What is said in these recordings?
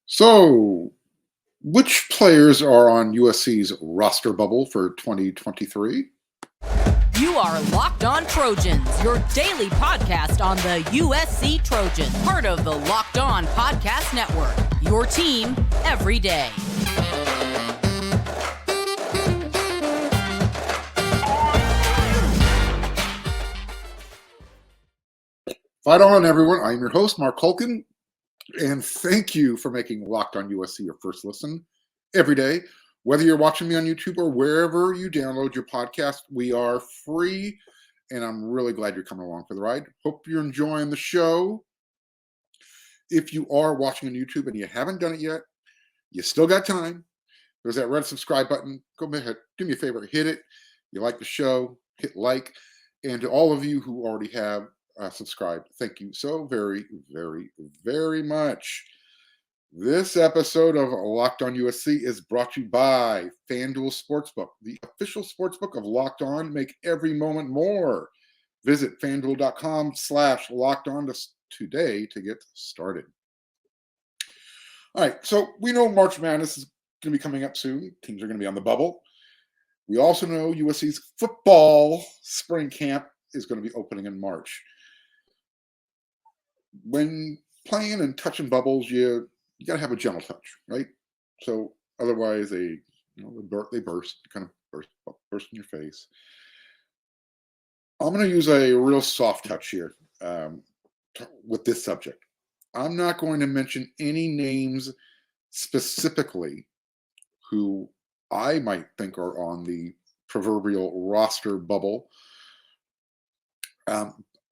So, which players are on USC's roster bubble for 2023? You are Locked On Trojans, your daily podcast on the USC Trojans, part of the Locked On Podcast Network, your team every day. Fight on, everyone. I'm your host, Marc, and thank you for making Locked On USC your first listen every day. Whether you're watching me on YouTube or wherever you download your podcast, we are free, and I'm really glad you're coming along for the ride. Hope you're enjoying the show. If you are watching on YouTube and you haven't done it yet, you still got time. There's that red subscribe button. Go ahead, do me a favor, hit it. You like the show, hit like. And to all of you who already have subscribed, thank you so very, very, very much. This episode of Locked On USC is brought to you by FanDuel Sportsbook, the official sportsbook of Locked On. Make every moment more. Visit FanDuel.com/LockedOn today to get started. All right, so we know March Madness is going to be coming up soon. Teams are going to be on the bubble. We also know USC's football spring camp is going to be opening in March. When playing and touching bubbles, you got to have a gentle touch, right? So otherwise, they burst, kind of burst in your face. I'm going to use a real soft touch here with this subject. I'm not going to mention any names specifically who I might think are on the proverbial roster bubble.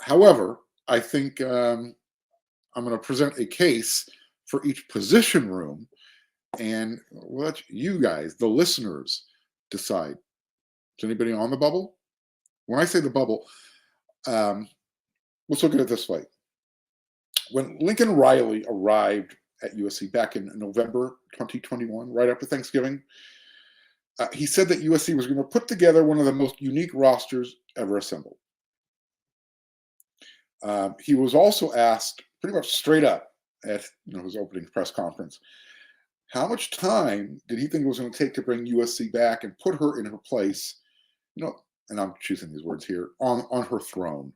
However, I think I'm going to present a case for each position room and let you guys, the listeners, decide. Is anybody on the bubble? When I say the bubble, let's look at it this way. When Lincoln Riley arrived at USC back in November 2021, right after Thanksgiving, he said that USC was going to put together one of the most unique rosters ever assembled. He was also asked pretty much straight up at his opening press conference, how much time did he think it was going to take to bring USC back and put her in her place, and I'm choosing these words here, on her throne.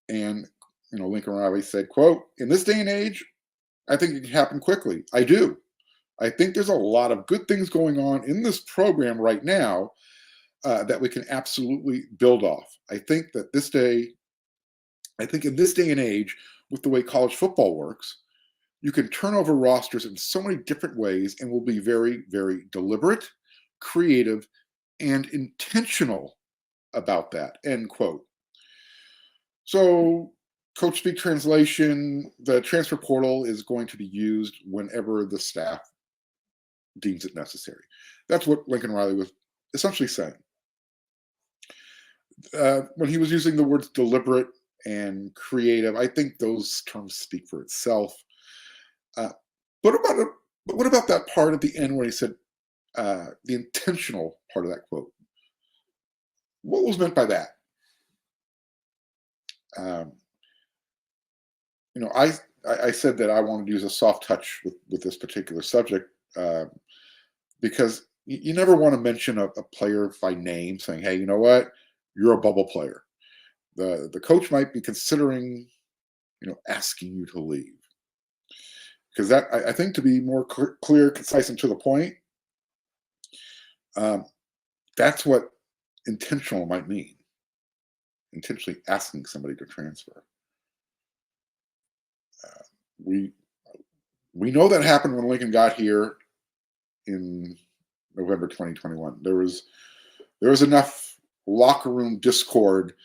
And, Lincoln Riley said, quote, "In this day and age, I think it can happen quickly. I do. I think there's a lot of good things going on in this program right now that we can absolutely build off. I think in this day and age, with the way college football works, you can turn over rosters in so many different ways and will be very, very deliberate, creative, and intentional about that," end quote. So, coach speak translation, the transfer portal is going to be used whenever the staff deems it necessary. That's what Lincoln Riley was essentially saying. When he was using the words deliberate and creative, I think those terms speak for itself. What about that part at the end where he said the intentional part of that quote? What was meant by that? I said that I wanted to use a soft touch with this particular subject because you never want to mention a player by name, saying, "Hey, you know what? You're a bubble player." The coach might be considering, asking you to leave, because that I think to be more clear, concise, and to the point, that's what intentional might mean. Intentionally asking somebody to transfer. We know that happened when Lincoln got here in November 2021. There was enough locker room discord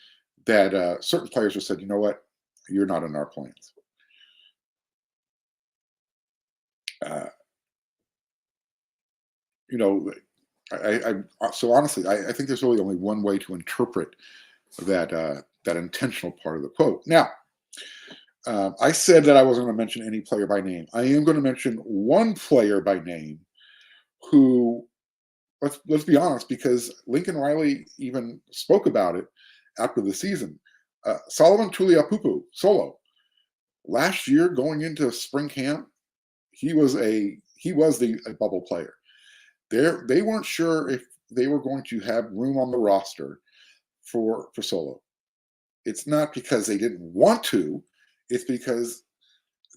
that certain players just said, "You know what? You're not in our plans." So honestly, I think there's really only one way to interpret that intentional part of the quote. Now, I said that I wasn't going to mention any player by name. I am going to mention one player by name who, let's be honest, because Lincoln Riley even spoke about it after the season. Solomon Tuliaupupu, Solo. Last year, going into spring camp, he was a bubble player. They weren't sure if they were going to have room on the roster for Solo. It's not because they didn't want to, it's because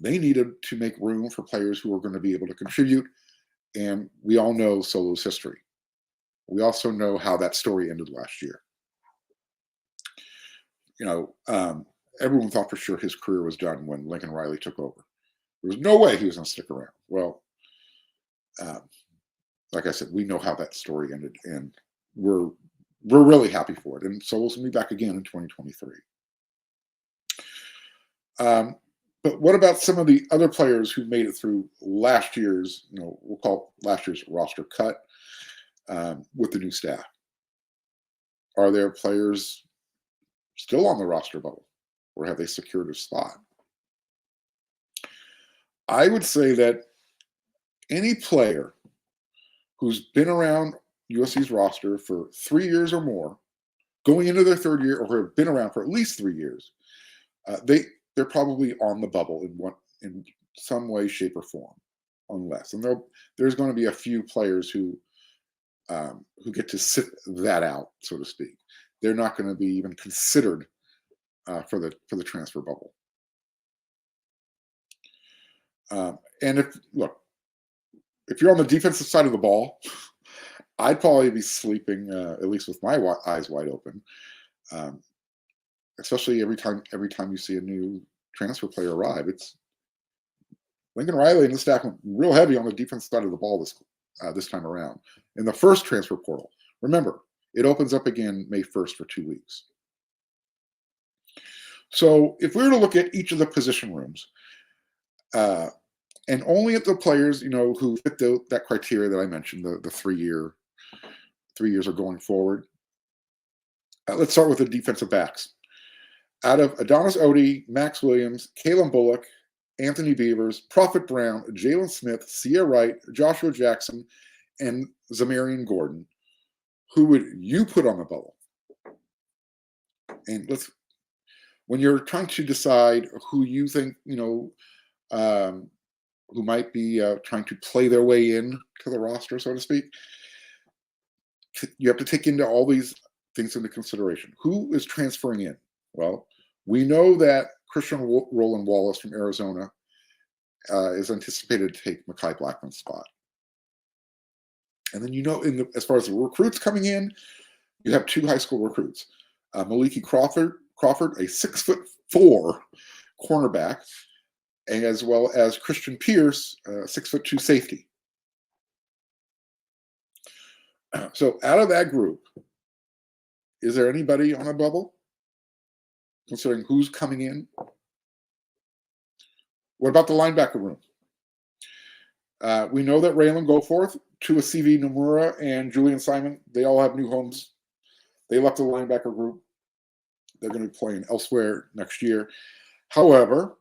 they needed to make room for players who are going to be able to contribute. And we all know Solo's history. We also know how that story ended last year. Everyone thought for sure his career was done when Lincoln Riley took over. There was no way he was going to stick around. Well, like I said, we know how that story ended, and we're really happy for it. And Solo's going to be back again in 2023. But what about some of the other players who made it through last year's, we'll call it last year's roster cut with the new staff? Are there players still on the roster bubble, or have they secured a spot? I would say that any player who's been around USC's roster for 3 years or more, going into their third year, or have been around for at least 3 years, they're probably on the bubble in some way, shape, or form, unless. And there's going to be a few players who get to sit that out, so to speak. They're not going to be even considered for the transfer bubble. And if you're on the defensive side of the ball, I'd probably be sleeping, at least with my eyes wide open. Especially every time you see a new transfer player arrive. It's Lincoln Riley and the staff went real heavy on the defense side of the ball this time around. In the first transfer portal, remember, it opens up again May 1st for 2 weeks. So if we were to look at each of the position rooms, and only at the players who fit that criteria that I mentioned, the 3 years are going forward. Let's start with the defensive backs. Out of Adonis Odie, Max Williams, Kalen Bullock, Anthony Beavers, Prophet Brown, Jalen Smith, Sia Wright, Joshua Jackson, and Zamarian Gordon, who would you put on the bubble? And when you're trying to decide who you think, who might be trying to play their way in to the roster, so to speak, you have to take into all these things into consideration. Who is transferring in? Well, we know that Christian Roland Wallace from Arizona is anticipated to take Mekhi Blackman's spot. And then, as far as the recruits coming in, you have 2 high school recruits. Maliki Crawford, a 6'4" cornerback, as well as Christian Pierce, 6'2" safety. So out of that group, is there anybody on a bubble, considering who's coming in? What about the linebacker room? We know that Raylan Goforth, Tua CV Nomura, and Julian Simon, they all have new homes. They left the linebacker group. They're going to be playing elsewhere next year. However,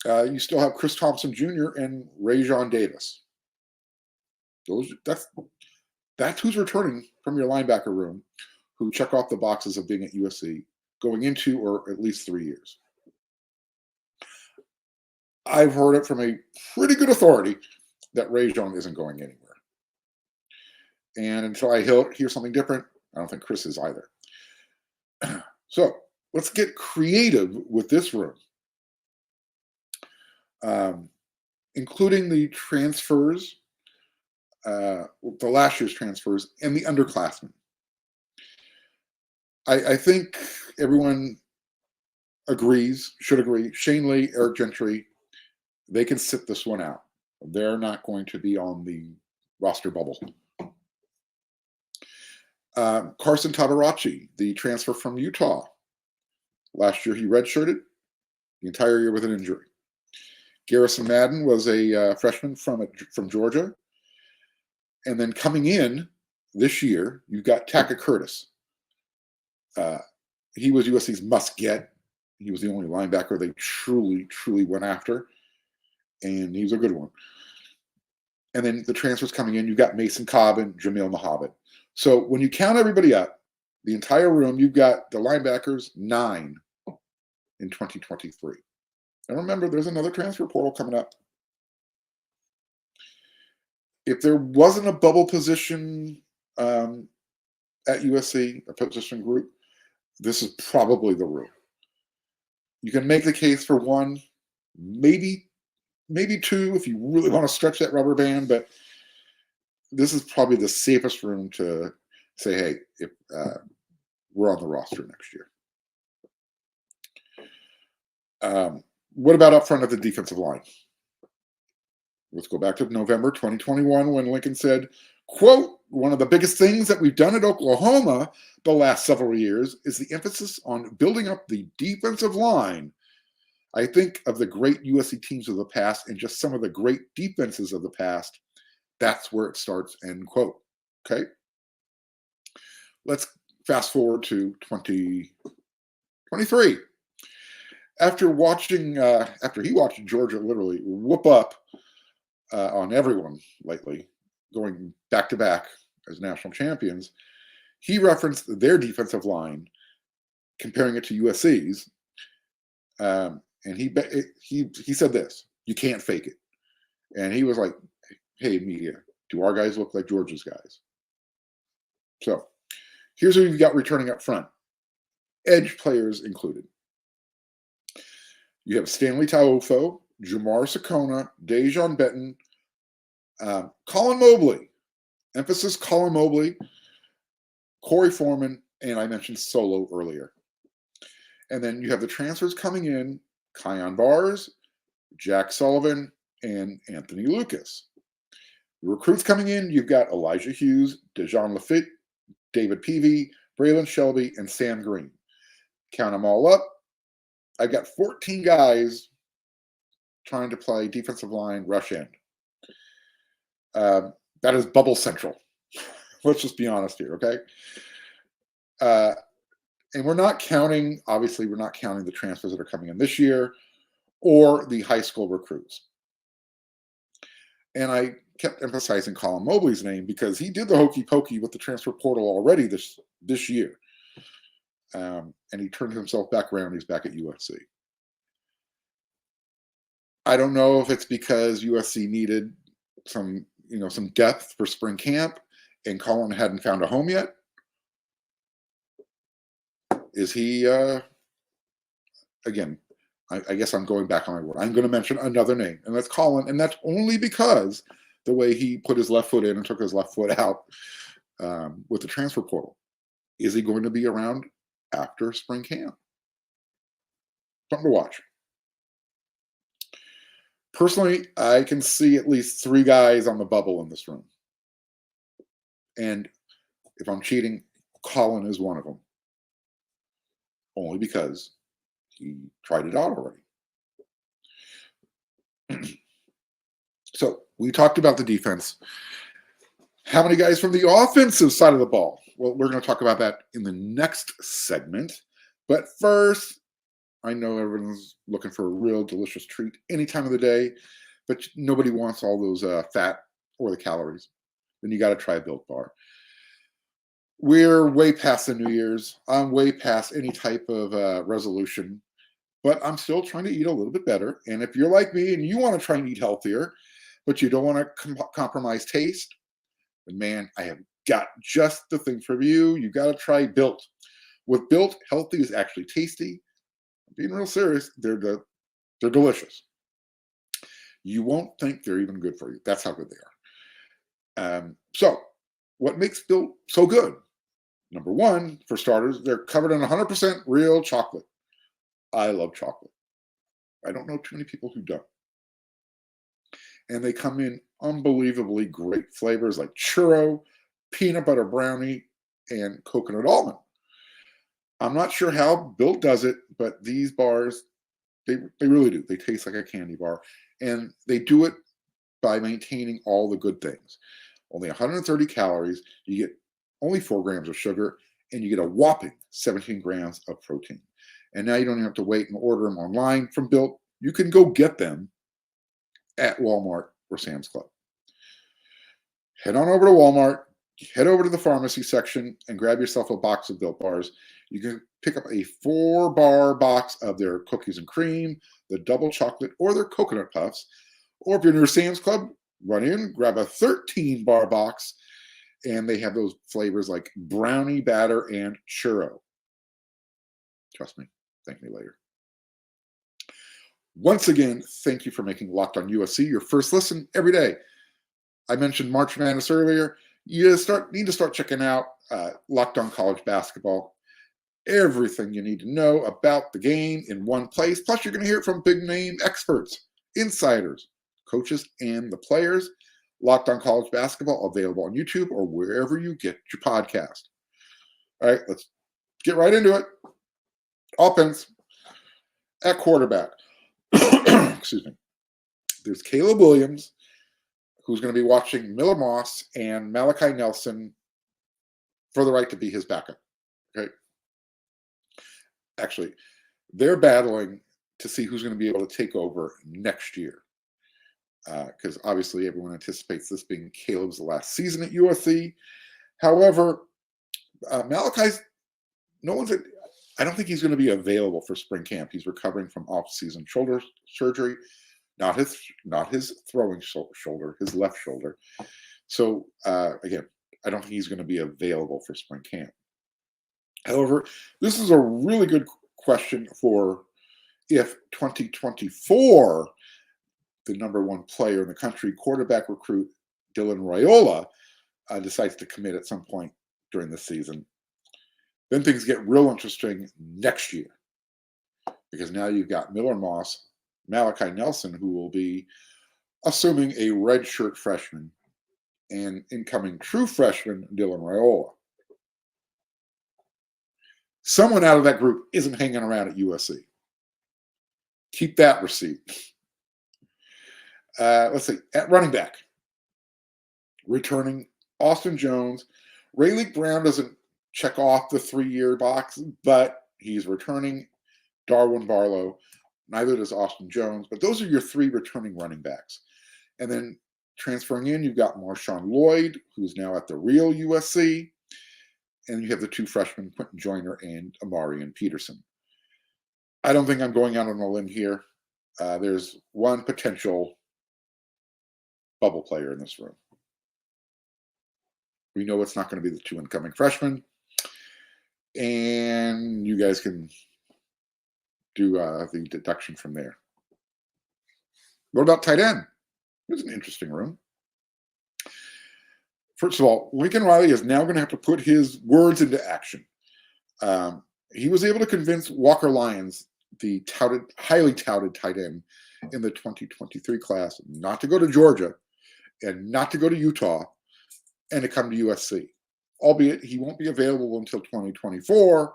you still have Chris Thompson Jr. and Rajon Davis. That's who's returning from your linebacker room, who check off the boxes of being at USC, going into or at least 3 years. I've heard it from a pretty good authority that Rajon isn't going anywhere. And until I hear something different, I don't think Chris is either. So let's get creative with this room, including the transfers, the last year's transfers, and the underclassmen. I think everyone should agree. Shane Lee, Eric Gentry, they can sit this one out. They're not going to be on the roster bubble. Carson Tabaracci, the transfer from Utah. Last year he redshirted the entire year with an injury. Garrison Madden was a freshman from Georgia. And then coming in this year, you've got Taka Curtis. He was USC's must-get. He was the only linebacker they truly, truly went after. And he's a good one. And then the transfers coming in, you've got Mason Cobb and Jamil Mohabit. So when you count everybody up, the entire room, you've got the linebackers 9 in 2023. And remember, there's another transfer portal coming up. if there wasn't a bubble position at USC, a position group, this is probably the room. You can make the case for one, maybe two if you really want to stretch that rubber band, but this is probably the safest room to say, hey, if we're on the roster next year. What about up front of the defensive line? Let's go back to November 2021 when Lincoln said, quote, one of the biggest things that we've done at Oklahoma the last several years is the emphasis on building up the defensive line. I think of the great USC teams of the past and just some of the great defenses of the past. That's where it starts, end quote. Okay. Let's fast forward to 2023. After he watched Georgia literally whoop up on everyone lately, going back to back as national champions, he referenced their defensive line, comparing it to USC's, and he said this: "You can't fake it." And he was like, "Hey, media, do our guys look like Georgia's guys?" So here's who you've got returning up front, edge players included. You have Stanley Taufo, Jamar Sakona, Dejon Benton, Colin Mobley, emphasis Colin Mobley, Corey Foreman, and I mentioned Solo earlier. And then you have the transfers coming in, Kion Bars, Jack Sullivan, and Anthony Lucas. The recruits coming in, you've got Elijah Hughes, Dejon Lafitte, David Peavy, Braylon Shelby, and Sam Green. Count them all up. I've got 14 guys trying to play defensive line rush end. That is bubble central. Let's just be honest here, okay? And we're not counting the transfers that are coming in this year or the high school recruits. And I kept emphasizing Colin Mobley's name because he did the hokey pokey with the transfer portal already this year. And he turned himself back around. He's back at USC. I don't know if it's because USC needed some depth for spring camp and Colin hadn't found a home yet. Is he, again, I guess I'm going back on my word. I'm going to mention another name, and that's Colin. And that's only because the way he put his left foot in and took his left foot out with the transfer portal. Is he going to be around after spring camp? Something to watch. Personally, I can see at least 3 guys on the bubble in this room. And if I'm cheating, Colin is one of them. Only because he tried it out already. So we talked about the defense. How many guys from the offensive side of the ball? Well, we're going to talk about that in the next segment. But first, I know everyone's looking for a real delicious treat any time of the day, but nobody wants all those fat or the calories. Then you got to try a Built Bar. We're way past the New Year's. I'm way past any type of resolution, but I'm still trying to eat a little bit better. And if you're like me and you want to try and eat healthier, but you don't want to compromise taste, then man, I have got just the thing for you. You got to try Built. With Built, healthy is actually tasty. I'm being real serious. They're delicious. You won't think they're even good for you. That's how good they are. So what makes Built so good? Number one, for starters, they're covered in 100% real chocolate. I love chocolate. I don't know too many people who don't. And they come in unbelievably great flavors like churro, peanut butter brownie, and coconut almond. I'm not sure how Built does it, but these bars, they really do. They taste like a candy bar. And they do it by maintaining all the good things. Only 130 calories. You get only 4 grams of sugar, and you get a whopping 17 grams of protein. And now you don't even have to wait and order them online from Built. You can go get them at Walmart or Sam's Club. Head on over to Walmart, head over to the pharmacy section, and grab yourself a box of Built Bars. You can pick up a 4-bar box of their cookies and cream, the double chocolate, or their coconut puffs. Or if you're near Sam's Club, run in, grab a 13-bar box, and they have those flavors like brownie, batter, and churro. Trust me, thank me later. Once again, thank you for making Locked On USC your first listen every day. I mentioned March Madness earlier. You need to start checking out Locked On College Basketball. Everything you need to know about the game in one place. Plus, you're going to hear it from big-name experts, insiders, coaches, and the players. Locked On College Basketball, available on YouTube or wherever you get your podcast. All right, let's get right into it. Offense at quarterback. Excuse me. There's Caleb Williams, who's going to be watching Miller Moss and Malachi Nelson for the right to be his backup. Okay. Actually, they're battling to see who's going to be able to take over next year. Because obviously everyone anticipates this being Caleb's last season at USC. However, Malachi's, I don't think he's going to be available for spring camp. He's recovering from off-season shoulder surgery, not his throwing shoulder, his left shoulder. So again, I don't think he's going to be available for spring camp. However, this is a really good question for if 2024, the number one player in the country, quarterback recruit Dylan Raiola, decides to commit at some point during the season. Then things get real interesting next year, because now you've got Miller Moss, Malachi Nelson, who will be assuming a redshirt freshman, and incoming true freshman Dylan Raiola. Someone out of that group isn't hanging around at USC. Keep that receipt. Let's see. At running back, returning Austin Jones. Rayleigh Brown doesn't check off the 3-year box, but he's returning Darwin Barlow. Neither does Austin Jones, but those are your 3 returning running backs. And then transferring in, you've got Marshawn Lloyd, who's now at the real USC. And you have the 2 freshmen, Quentin Joyner and Amarian Peterson. I don't think I'm going out on a limb here. There's one potential bubble player in this room. We know it's not going to be the 2 incoming freshmen. And you guys can do the deduction from there. What about tight end? It's an interesting room. First of all, Lincoln Riley is now going to have to put his words into action. He was able to convince Walker Lyons, the highly touted tight end in the 2023 class, not to go to Georgia and not to go to Utah and to come to USC. Albeit he won't be available until 2024,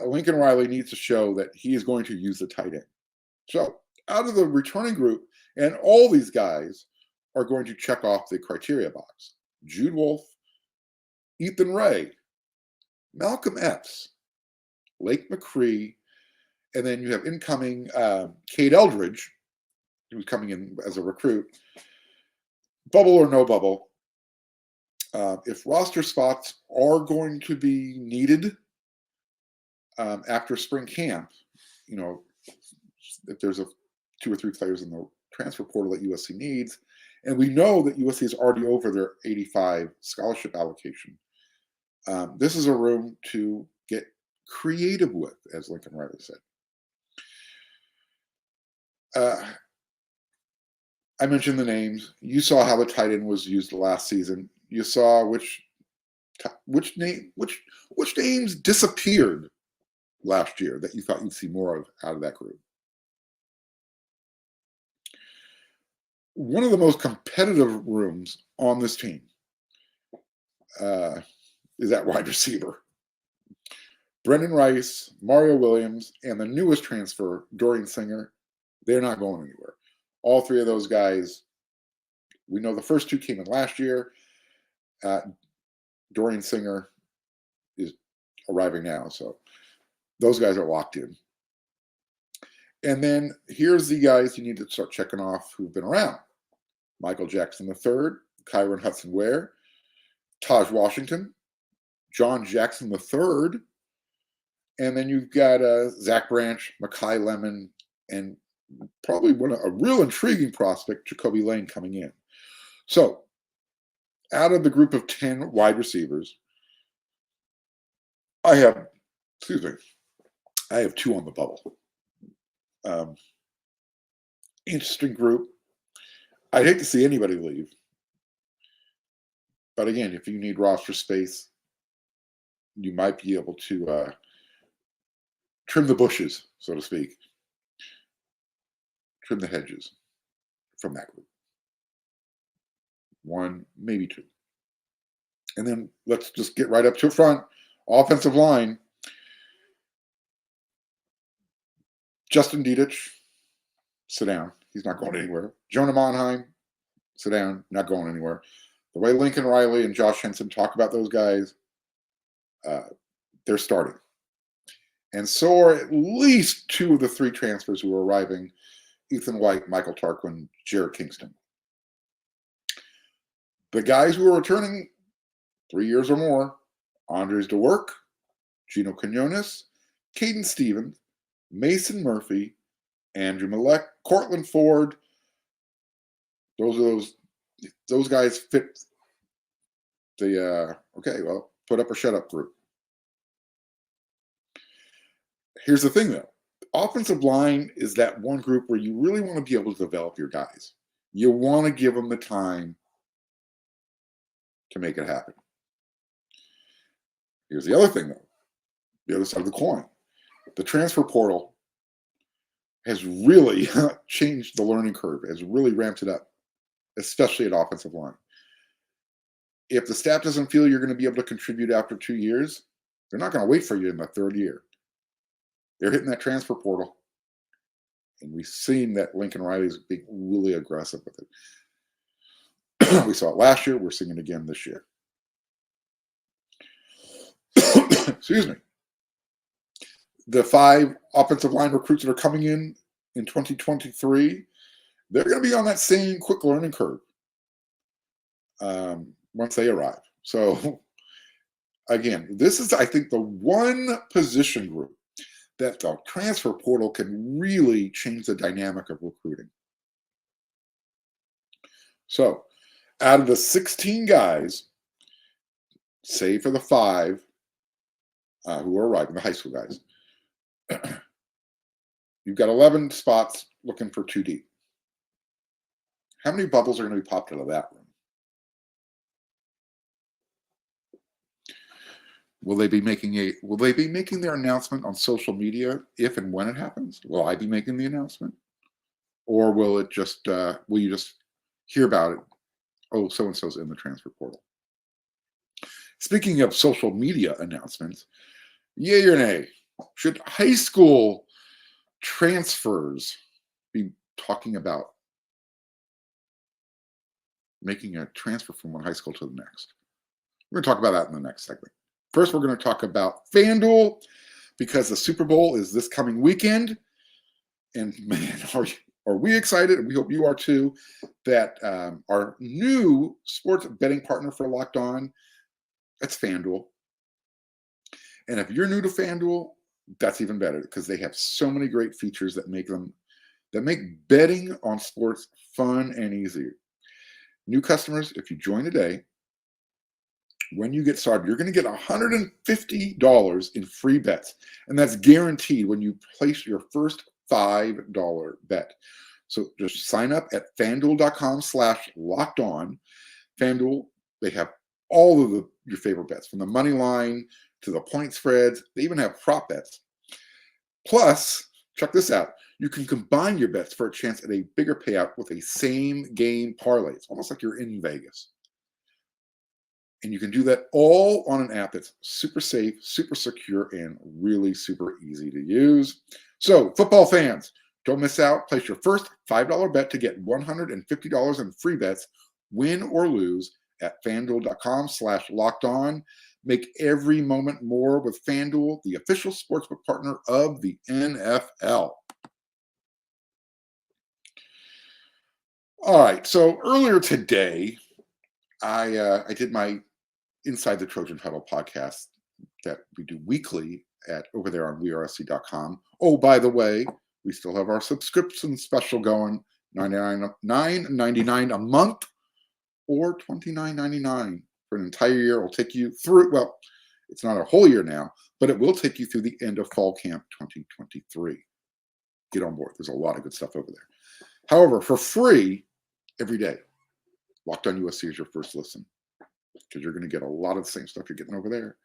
Lincoln Riley needs to show that he is going to use the tight end. So out of the returning group, and all these guys are going to check off the criteria box. Jude Wolfe, Ethan Ray, Malcolm Epps, Lake McCree, and then you have incoming Cade Eldridge, who's coming in as a recruit. Bubble or no bubble, if roster spots are going to be needed after spring camp, if there's 2 or 3 players in the transfer portal that USC needs, and we know that USC is already over their 85 scholarship allocation, this is a room to get creative with, as Lincoln Riley said. I mentioned the names. You saw how the tight end was used last season. You saw which names disappeared last year that you thought you'd see more of out of that group. One of the most competitive rooms on this team is that wide receiver. Brendan Rice, Mario Williams, and the newest transfer, Dorian Singer, they're not going anywhere. All 3 of those guys, we know the first 2 came in last year. Dorian Singer is arriving now, so those guys are locked in. And then here's the guys you need to start checking off who've been around. Michael Jackson III, Kyron Hudson-Ware, Taj Washington, John Jackson III, and then you've got Zach Branch, Mekhi Lemon, and probably a real intriguing prospect, Jacoby Lane, coming in. So, out of the group of 10 wide receivers, I have two on the bubble. Interesting group. I'd hate to see anybody leave. But again, if you need roster space, you might be able to trim the bushes, so to speak, trim the hedges from that group. One, maybe two. And then let's just get right up to front. Offensive line. Justin Dietich, sit down. He's not going anywhere. Jonah Monheim, sit down, not going anywhere. The way Lincoln Riley and Josh Henson talk about those guys, they're starting. And so are at least two of the three transfers who are arriving, Ethan White, Michael Tarquin, Jared Kingston. The guys who are returning 3 years or more, Andres DeWerk, Gino Quinones, Caden Stevens, Mason Murphy, Andrew Malek, Cortland Ford. Those guys fit the put up or shut up group. Here's the thing though. Offensive line is that one group where you really want to be able to develop your guys. You want to give them the time to make it happen. Here's the other thing though. The other side of the coin. The transfer portal has really changed the learning curve, has really ramped it up, especially at offensive line. If the staff doesn't feel you're going to be able to contribute after 2 years, they're not going to wait for you in the third year. They're hitting that transfer portal. And we've seen that Lincoln Riley's being really aggressive with it. We saw it last year. We're seeing it again this year. Excuse me. The 5 offensive line recruits that are coming in 2023, they're going to be on that same quick learning curve once they arrive. So, again, this is, I think, the one position group that the transfer portal can really change the dynamic of recruiting. So, out of the 16 guys, save for the 5 who are arriving, the high school guys, you've got 11 spots looking for 2 deep. How many bubbles are going to be popped out of that room? Will they be making their announcement on social media if and when it happens? Will I be making the announcement? Or will it just will you just hear about it? Oh, so and so's in the transfer portal. Speaking of social media announcements, yay or nay? Should high school transfers be talking about making a transfer from one high school to the next? We're going to talk about that in the next segment. First, we're going to talk about FanDuel because the Super Bowl is this coming weekend. And man, are we excited, and we hope you are too, that our new sports betting partner for Locked On, that's FanDuel. And if you're new to FanDuel, that's even better because they have so many great features that make betting on sports fun and easy. New customers, if you join today, when you get started, you're going to get $150 in free bets. And that's guaranteed when you place your first $5 bet. So just sign up at FanDuel.com/lockedon. FanDuel, they have all of your favorite bets, from the money line to the point spreads. They even have prop bets. Plus, check this out. You can combine your bets for a chance at a bigger payout with a same game parlay. It's almost like you're in Vegas. And you can do that all on an app that's super safe, super secure, and really super easy to use. So, football fans, don't miss out. Place your first $5 bet to get $150 in free bets, win or lose, at FanDuel.com/lockedon. Make every moment more with FanDuel, the official sportsbook partner of the NFL. All right, so earlier today, I did my Inside the Trojan Huddle podcast that we do weekly over there on WeAreSC.com. Oh, by the way, we still have our subscription special going, $9.99 a month, or $29.99 for an entire year. It will take you through, well, it's not a whole year now, but it will take you through the end of fall camp 2023. Get on board. There's a lot of good stuff over there. However, for free every day, Locked On USC is your first listen, because you're going to get a lot of the same stuff you're getting over there.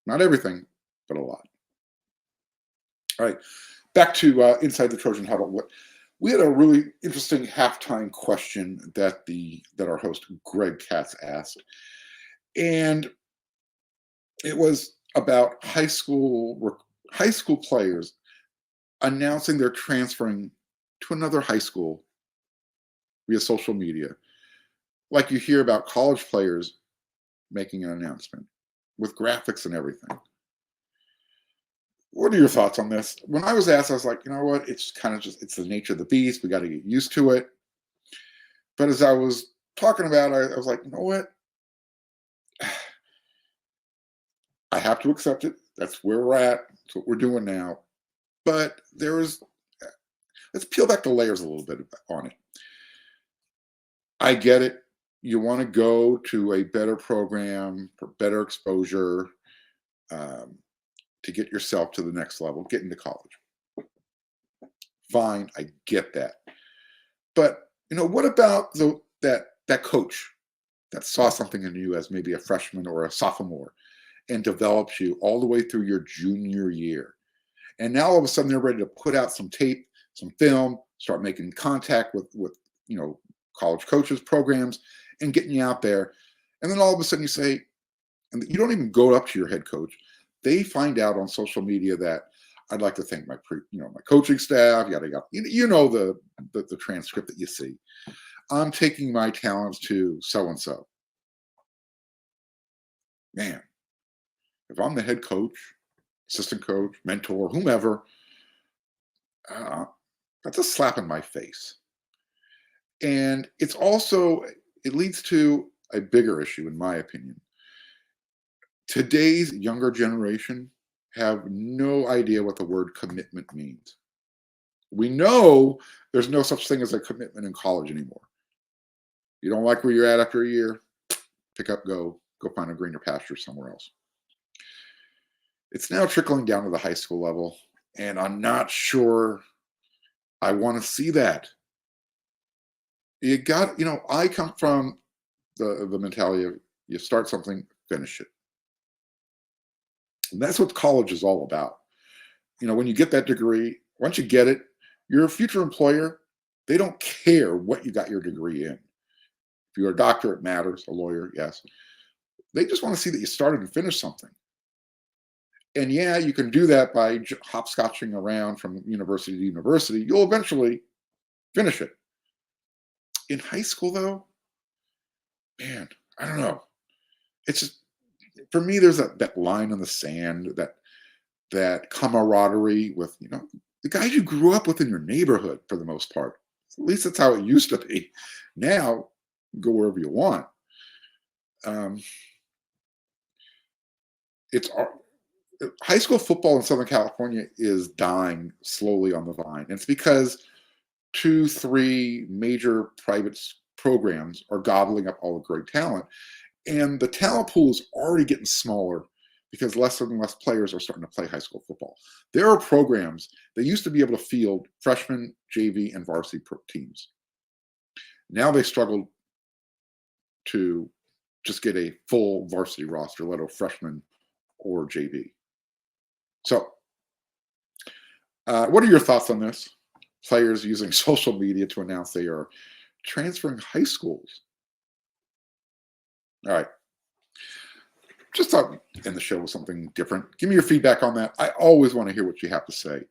Not everything, but a lot. All right, back to Inside the Trojan Huddle. We had a really interesting halftime question that our host Greg Katz asked, and it was about high school players announcing they're transferring to another high school via social media, like you hear about college players making an announcement with graphics and everything. What are your thoughts on this? When I was asked, I was like, you know what? It's kind of just, it's the nature of the beast. We got to get used to it. But as I was talking about it, I was like, you know what? I have to accept it. That's where we're at. That's what we're doing now. But let's peel back the layers a little bit on it. I get it. You want to go to a better program for better exposure, to get yourself to the next level, get into college. Fine, I get that. But, what about that coach that saw something in you as maybe a freshman or a sophomore and develops you all the way through your junior year? And now all of a sudden they're ready to put out some tape, some film, start making contact with college coaches, programs, and getting you out there. And then all of a sudden you say, and you don't even go up to your head coach. They find out on social media that I'd like to thank my coaching staff, yada yada. The transcript that you see. I'm taking my talents to so and so. Man, if I'm the head coach, assistant coach, mentor, whomever, that's a slap in my face. And it leads to a bigger issue, in my opinion. Today's younger generation have no idea what the word commitment means. We know there's no such thing as a commitment in college anymore. You don't like where you're at after a year, pick up, go find a greener pasture somewhere else. It's now trickling down to the high school level, and I'm not sure I want to see that. I come from the mentality of you start something, finish it. And that's what college is all about. When you get that degree, once you get it, your future employer, they don't care what you got your degree in. If you're a doctor, it matters. A lawyer, yes. They just want to see that you started and finished something. And yeah, you can do that by hopscotching around from university to university. You'll eventually finish it. In high school, though, man, I don't know. It's just, for me, there's that line in the sand, that camaraderie with, the guys you grew up with in your neighborhood for the most part. At least that's how it used to be. Now, go wherever you want. High school football in Southern California is dying slowly on the vine. And it's because 2-3 major private programs are gobbling up all the great talent. And the talent pool is already getting smaller because less and less players are starting to play high school football. There are programs that used to be able to field freshman, JV, and varsity teams. Now they struggle to just get a full varsity roster, let alone freshman or JV. So, what are your thoughts on this? Players using social media to announce they are transferring high schools. All right. Just thought we'd end the show with something different. Give me your feedback on that. I always want to hear what you have to say.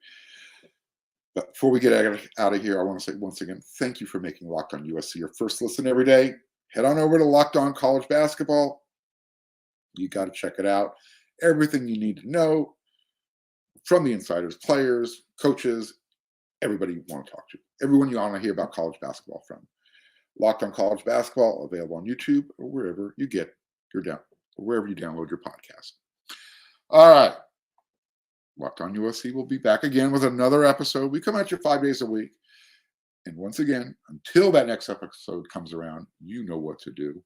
But before we get out of here, I want to say once again, thank you for making Locked On USC your first listen every day. Head on over to Locked On College Basketball. You got to check it out. Everything you need to know from the insiders, players, coaches, everybody you want to talk to. Everyone you want to hear about college basketball from. Locked On College Basketball, available on YouTube or wherever you get wherever you download your podcast. All right. Locked On USC will be back again with another episode. We come at you 5 days a week. And once again, until that next episode comes around, you know what to do.